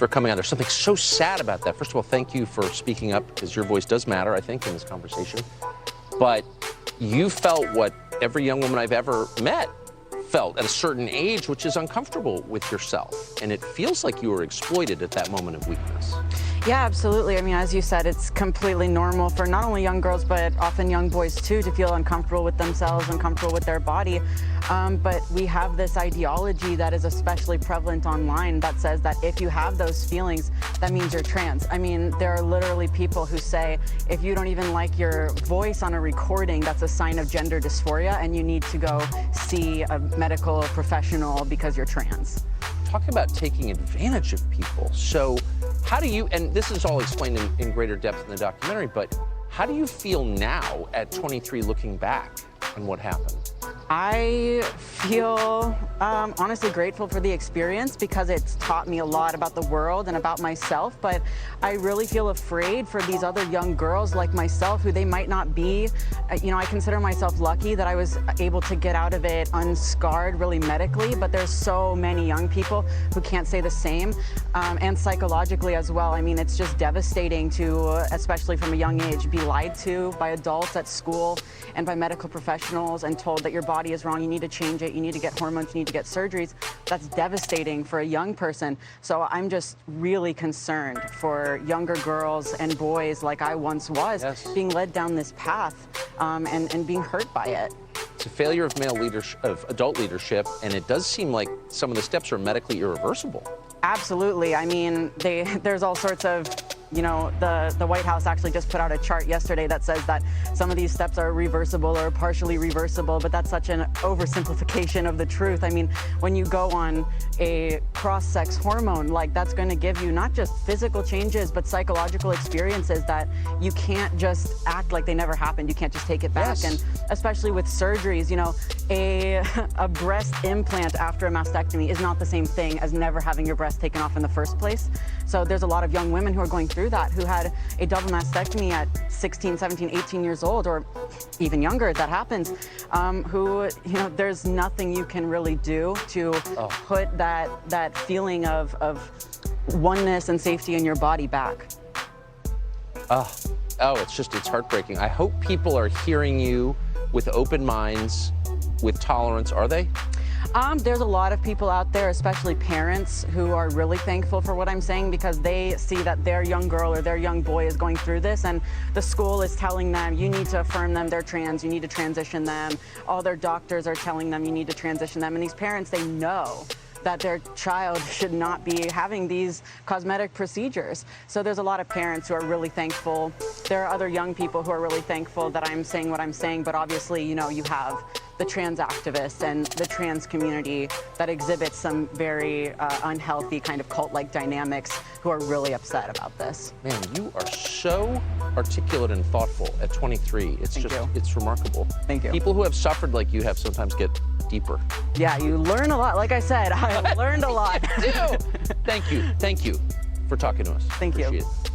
for coming on. There's something so sad about that. First of all, thank you for speaking up, because your voice does matter, I think, in this conversation. But you felt what every young woman I've ever met felt at a certain age, which is uncomfortable with yourself. And it feels like you were exploited at that moment of weakness. Yeah, absolutely. I mean, as you said, it's completely normal for not only young girls, but often young boys too, to feel uncomfortable with themselves, uncomfortable with their body. But we have this ideology that is especially prevalent online that says that if you have those feelings, that means you're trans. I mean, there are literally people who say, if you don't even like your voice on a recording, that's a sign of gender dysphoria, and you need to go see a medical professional because you're trans. Talk about taking advantage of people. So how do you, and this is all explained in greater depth in the documentary, but how do you feel now at 23 looking back on what happened? I feel honestly grateful for the experience because it's taught me a lot about the world and about myself, but I really feel afraid for these other young girls like myself who they might not be. You know, I consider myself lucky that I was able to get out of it unscarred really medically, but there's so many young people who can't say the same, and psychologically as well. I mean, it's just devastating to, especially from a young age, be lied to by adults at school and by medical professionals and told that your body is wrong, you need to change it, you need to get hormones, you need to get surgeries. That's devastating for a young person. So I'm just really concerned for younger girls and boys like I once was, yes, being led down this path and being hurt by it. It's a failure of male leadership, of adult leadership, and it does seem like some of the steps are medically irreversible. Absolutely. I mean, there's all sorts of, you know, the White House actually just put out a chart yesterday that says that some of these steps are reversible or partially reversible, but that's such an oversimplification of the truth. I mean, when you go on a cross-sex hormone, like, that's going to give you not just physical changes, but psychological experiences that you can't just act like they never happened. You can't just take it back. Yes. And especially with surgeries, you know, a breast implant after a mastectomy is not the same thing as never having your breast taken off in the first place. So there's a lot of young women who are going through that, who had a double mastectomy at 16, 17, 18 years old, or even younger, that happens, who, you know, there's nothing you can really do to put that feeling of oneness and safety in your body back. It's heartbreaking. I hope people are hearing you with open minds, with tolerance. Are they? There's a lot of people out there, especially parents, who are really thankful for what I'm saying because they see that their young girl or their young boy is going through this, and the school is telling them, you need to affirm them, they're trans, you need to transition them. All their doctors are telling them you need to transition them, and these parents, they know that their child should not be having these cosmetic procedures. So there's a lot of parents who are really thankful. There are other young people who are really thankful that I'm saying what I'm saying, but obviously, you know, you have the trans activists and the trans community that exhibits some very unhealthy kind of cult-like dynamics who are really upset about this. Man, you are so articulate and thoughtful at 23. It's remarkable. Thank you. People who have suffered like you have sometimes get deeper. Yeah, you learn a lot. Like I said, I learned a lot. You do. Thank you for talking to us. Thank you. Appreciate it.